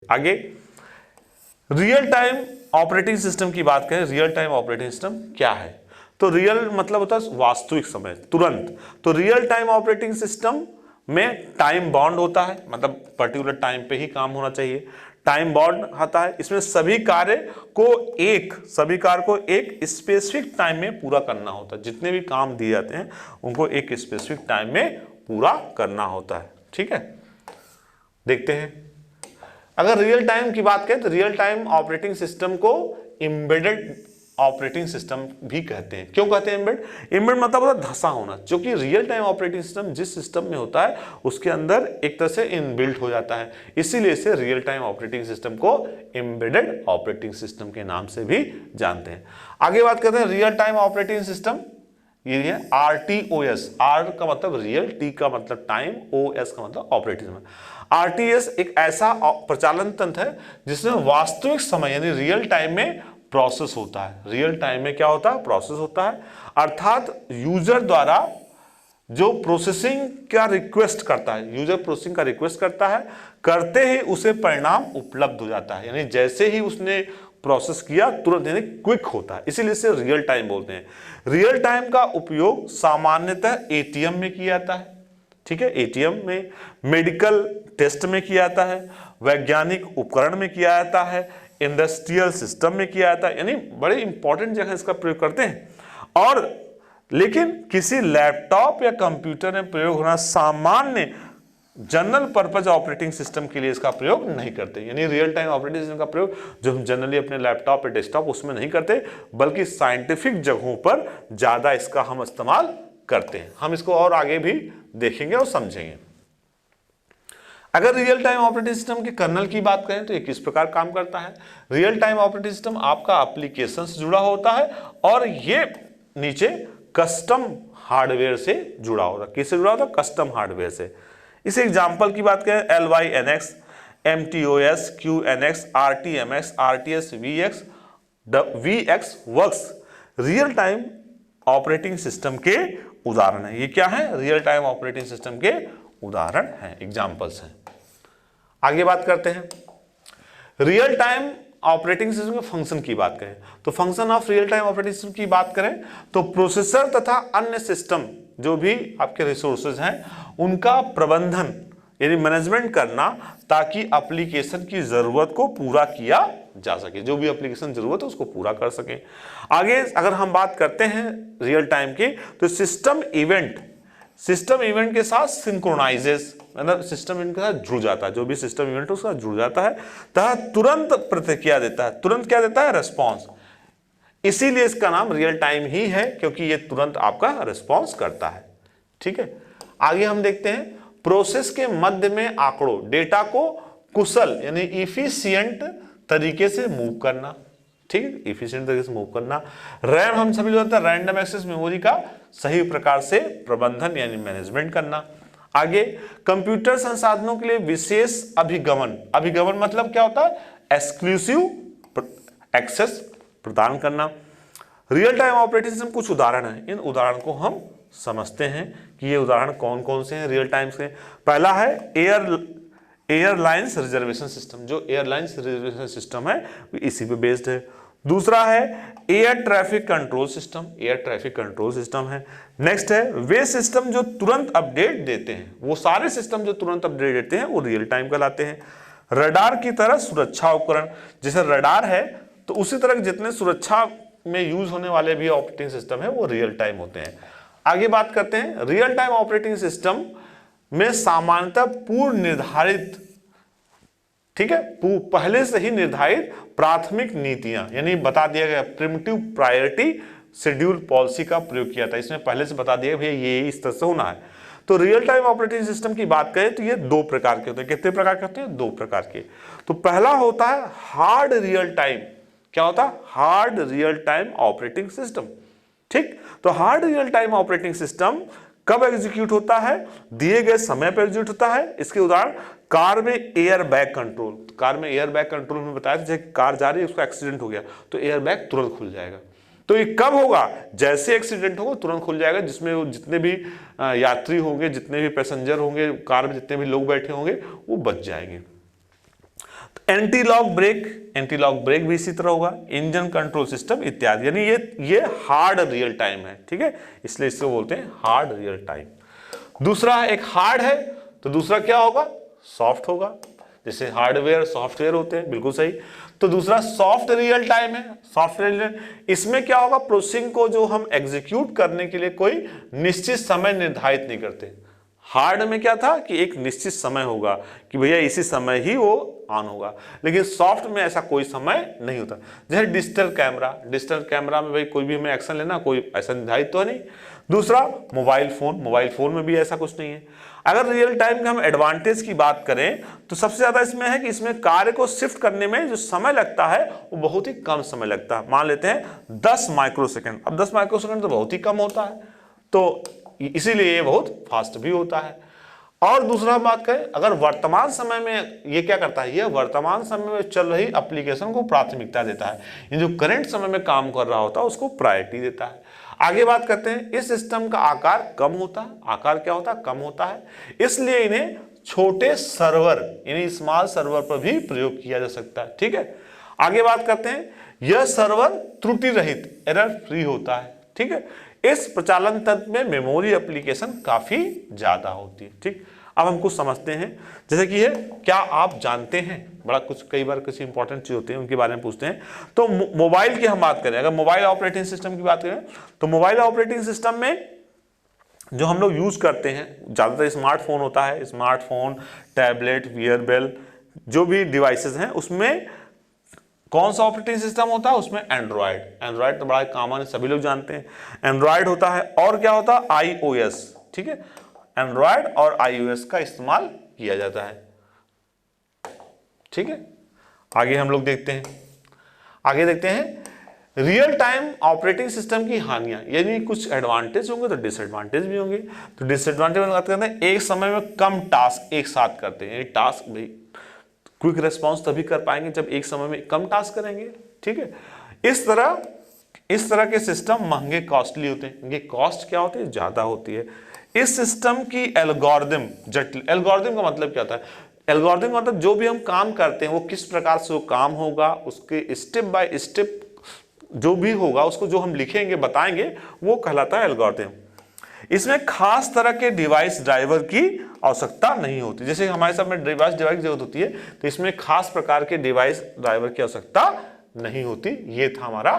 आगे real time operating system की बात करें, रियल टाइम ऑपरेटिंग सिस्टम क्या है? तो रियल मतलब होता है वास्तविक समय, तुरंत। तो रियल टाइम ऑपरेटिंग सिस्टम में टाइम बाउंड होता है, मतलब पर्टिकुलर टाइम पे ही काम होना चाहिए, टाइम बाउंड आता है। इसमें सभी कार्य को एक स्पेसिफिक टाइम में पूरा करना होता है। जितने भी काम दिए जाते हैं उनको एक स्पेसिफिक टाइम में पूरा करना होता है। ठीक है, देखते हैं। अगर रियल टाइम की बात करें तो रियल टाइम ऑपरेटिंग सिस्टम को एम्बेडेड ऑपरेटिंग सिस्टम भी कहते हैं। क्यों कहते हैं एम्बेड? एम्बेड मतलब होता है धंसा होना। क्योंकि रियल टाइम ऑपरेटिंग सिस्टम जिस सिस्टम में होता है उसके अंदर एक तरह से इनबिल्ट हो जाता है, इसीलिए इसे रियल टाइम ऑपरेटिंग सिस्टम को एम्बेडेड ऑपरेटिंग सिस्टम के नाम से भी जानते हैं। आगे बात करते हैं रियल टाइम ऑपरेटिंग सिस्टम, ये है RTOS। R का मतलब रियल, T का मतलब टाइम, OS का मतलब ऑपरेटिंग सिस्टम। RTOS एक ऐसा प्रचालन तंत्र है जिसमें वास्तविक समय यानी रियल टाइम में प्रोसेस होता है। रियल टाइम में क्या होता है? प्रोसेस होता है। अर्थात यूजर द्वारा जो प्रोसेसिंग का रिक्वेस्ट करता है, यूजर प्रोसेसिंग का रिक्वेस्ट करता है, करते ही उसे परिणाम उपलब्ध हो जाता है। यानी जैसे ही उसने प्रोसेस किया तुरंत, यानी क्विक होता है, इसीलिए इसे रियल टाइम बोलते हैं। रियल टाइम का उपयोग सामान्यतः ATM में किया जाता है। ठीक है, ATM में, मेडिकल टेस्ट में किया जाता है, वैज्ञानिक उपकरण में किया जाता है, इंडस्ट्रियल सिस्टम में किया जाता है, यानी बड़े इंपॉर्टेंट जगह इसका प्रयोग करते हैं। और लेकिन किसी लैपटॉप या कंप्यूटर में प्रयोग होना सामान्य जनरल पर्पज ऑपरेटिंग सिस्टम के लिए इसका प्रयोग नहीं करते। यानी रियल टाइम ऑपरेटिंग सिस्टम का प्रयोग जो हम जनरली अपने लैपटॉप या डेस्कटॉप उसमें नहीं करते, बल्कि साइंटिफिक जगहों पर ज्यादा इसका हम इस्तेमाल करते हैं। हम इसको और आगे भी देखेंगे और समझेंगे। अगर रियल टाइम ऑपरेटिंग सिस्टम के कर्नल की बात करें तो ये किस प्रकार काम करता है? रियल टाइम ऑपरेटिंग सिस्टम आपका एप्लीकेशन से जुड़ा होता है और ये नीचे कस्टम हार्डवेयर से जुड़ा होता है। किससे जुड़ा होता है? कस्टम हार्डवेयर से। इस एग्जांपल की बात करें, LYNX, MTOS, QNX, RTMX, RTS, VX works real time operating system के उदाहरण है। ये क्या है? रियल टाइम ऑपरेटिंग सिस्टम के उदाहरण हैं, एग्जांपल्स हैं। आगे बात करते हैं रियल टाइम ऑपरेटिंग सिस्टम के फंक्शन की बात करें तो function of real time operating system की बात करें तो प्रोसेसर तथा अन्य सिस्टम जो भी आपके रिसोर्सेज हैं उनका प्रबंधन यानी मैनेजमेंट करना, ताकि एप्लीकेशन की जरूरत को पूरा किया जा सके। जो भी एप्लीकेशन जरूरत है उसको पूरा कर सके। आगे अगर हम बात करते हैं रियल टाइम की तो सिस्टम इवेंट के साथ सिंक्रोनाइजेस, मतलब सिस्टम इवेंट के साथ जुड़ जाता है। जो भी सिस्टम इवेंट है उसके साथ जुड़ जाता है तथा तुरंत प्रतिक्रिया देता है। तुरंत क्या देता है? रेस्पॉन्स। इसीलिए इसका नाम रियल टाइम ही है, क्योंकि ये तुरंत आपका रेस्पॉन्स करता है। ठीक है, आगे हम देखते हैं प्रोसेस के मध्य में आंकड़ों, डेटा को कुशल यानी इफिशिएंट तरीके से मूव करना। ठीक है, इफिशिएंट तरीके से मूव करना। रैम हम सभी जानते हैं, रैंडम एक्सेस मेमोरी का सही प्रकार से प्रबंधन यानी मैनेजमेंट करना। आगे कंप्यूटर संसाधनों के लिए विशेष अभिगमन मतलब क्या होता है? एक्सक्लूसिव एक्सेस प्रदान करना। रियल टाइम ऑपरेटिंग सिस्टम कुछ उदाहरण हैं, इन उदाहरण को हम समझते हैं कि ये उदाहरण कौन कौन से हैं रियल टाइम से। पहला है एयरलाइंस रिजर्वेशन सिस्टम। जो एयरलाइंस रिजर्वेशन सिस्टम है इसी पे बेस्ड है। दूसरा है एयर ट्रैफिक कंट्रोल सिस्टम है। नेक्स्ट है वे सिस्टम जो तुरंत अपडेट देते हैं, वो सारे सिस्टम जो तुरंत अपडेट देते हैं वो रियल टाइम कहलाते हैं। रडार की तरह सुरक्षा उपकरण, जैसे रडार है तो उसी तरह जितने सुरक्षा में यूज होने वाले भी ऑपरेटिंग सिस्टम है वो रियल टाइम होते हैं। आगे बात करते हैं रियल टाइम ऑपरेटिंग सिस्टम में सामान्यतः पूर्व निर्धारित, ठीक है, पहले से ही निर्धारित प्राथमिक नीतियां यानी बता दिया गया प्रिमिटिव प्रायोरिटी शेड्यूल पॉलिसी का प्रयोग किया था। इसमें पहले से बता दिया भैया ये इस तरह से होना है। तो रियल टाइम ऑपरेटिंग सिस्टम की बात करें तो ये दो प्रकार के होते हैं। कितने प्रकार के होते हैं? दो प्रकार के। तो पहला होता है हार्ड रियल टाइम। क्या होता है? Hard real time operating system. ठीक, तो hard real time operating system कब एग्जीक्यूट होता है? दिए गए समय पर एग्जीक्यूट होता है। इसके उदाहरण कार में एयर बैग कंट्रोल। कार में एयर बैग कंट्रोल में बताया था, कार जा रही है उसका एक्सीडेंट हो गया तो एयर बैग तुरंत खुल जाएगा। तो ये कब होगा? जैसे एक्सीडेंट होगा तुरंत खुल जाएगा, जिसमें जितने भी यात्री होंगे, जितने भी पैसेंजर होंगे, कार में जितने भी लोग बैठे होंगे वो बच जाएंगे। तो एंटी लॉक ब्रेक भी इसी तरह होगा, इंजन कंट्रोल सिस्टम इत्यादि, यानी ये हार्ड रियल टाइम है, ठीक है, इसलिए इसको बोलते हैं हार्ड रियल टाइम। दूसरा एक हार्ड है तो दूसरा क्या होगा, सॉफ्ट होगा, जैसे हार्डवेयर सॉफ्टवेयर होते हैं, बिल्कुल सही। तो दूसरा सॉफ्ट रियल टाइम है, सॉफ्ट रियल, इसमें क्या होगा, प्रोसेसिंग को जो हम एग्जीक्यूट करने के लिए कोई निश्चित समय निर्धारित नहीं करते। हार्ड में क्या था कि एक निश्चित समय होगा कि भैया इसी समय ही वो ऑन होगा, लेकिन सॉफ्ट में ऐसा कोई समय नहीं होता। जैसे डिजिटल कैमरा में भाई कोई भी हमें एक्शन लेना, कोई ऐसा निर्धारित तो है नहीं। दूसरा मोबाइल फोन में भी ऐसा कुछ नहीं है। अगर रियल टाइम के हम एडवांटेज की बात करें तो सबसे ज्यादा इसमें है कि इसमें कार्य को शिफ्ट करने में जो समय लगता है वो बहुत ही कम समय लगता है। मान लेते हैं 10 माइक्रोसेकंड, अब 10 माइक्रोसेकंड तो बहुत ही कम होता है, तो इसीलिए ये बहुत फास्ट भी होता है। और दूसरा बात करें, अगर वर्तमान समय में ये क्या करता है, ये वर्तमान समय में चल रही एप्लीकेशन को प्राथमिकता देता है, ये जो करंट समय में काम कर रहा होता है उसको प्रायोरिटी देता है। आगे बात करते हैं, इस सिस्टम का आकार कम होता है, आकार क्या होता है, कम होता है, इसलिए इन्हें छोटे सर्वर, इन्हें स्मॉल सर्वर पर भी प्रयोग किया जा सकता है, ठीक है। आगे बात करते हैं, यह सर्वर त्रुटि रहित, एरर फ्री होता है, ठीक है। इस प्रचालन तंत्र में मेमोरी एप्लीकेशन काफी ज्यादा होती है, ठीक। अब हम कुछ समझते हैं, जैसे कि है क्या आप जानते हैं, बड़ा कुछ कई बार कुछ इंपॉर्टेंट चीज होती है उनके बारे में पूछते हैं। तो मोबाइल की हम बात करें, अगर मोबाइल ऑपरेटिंग सिस्टम की बात करें तो मोबाइल ऑपरेटिंग सिस्टम में जो हम लोग यूज करते हैं ज्यादातर स्मार्टफोन होता है, स्मार्टफोन, टैबलेट, वियरबेल, जो भी डिवाइसेस हैं उसमें कौन सा ऑपरेटिंग सिस्टम होता है, उसमें एंड्रॉयड तो बड़ा कॉमन है, सभी लोग जानते हैं, एंड्रॉयड होता है। और क्या होता है, iOS, ठीक है, एंड्रॉयड और iOS का इस्तेमाल किया जाता है, ठीक है। आगे हम लोग देखते हैं रियल टाइम ऑपरेटिंग सिस्टम की हानियां, यानी कुछ एडवांटेज होंगे तो डिसएडवांटेज भी होंगे। तो डिसएडवांटेज में बात करते हैं, एक समय में कम टास्क एक साथ करते हैं, टास्क भाई क्विक रेस्पॉन्स तभी कर पाएंगे जब एक समय में कम टास्क करेंगे, ठीक है। इस तरह के सिस्टम महंगे, कॉस्टली होते हैं, इनकी कॉस्ट क्या होती है, ज्यादा होती है। इस सिस्टम की एल्गोरिदम जटिल, एल्गोरिदम का मतलब क्या होता है, एल्गोरिदम का मतलब जो भी हम काम करते हैं वो किस प्रकार से वो काम होगा, उसके स्टेप बाय स्टेप जो भी होगा उसको जो हम लिखेंगे बताएंगे वो कहलाता है एल्गोरिदम। इसमें खास तरह के डिवाइस ड्राइवर की आवश्यकता नहीं होती, जैसे हमारे सब में डिवाइस की जरूरत होती है, तो इसमें खास प्रकार के डिवाइस ड्राइवर की आवश्यकता नहीं होती। ये था हमारा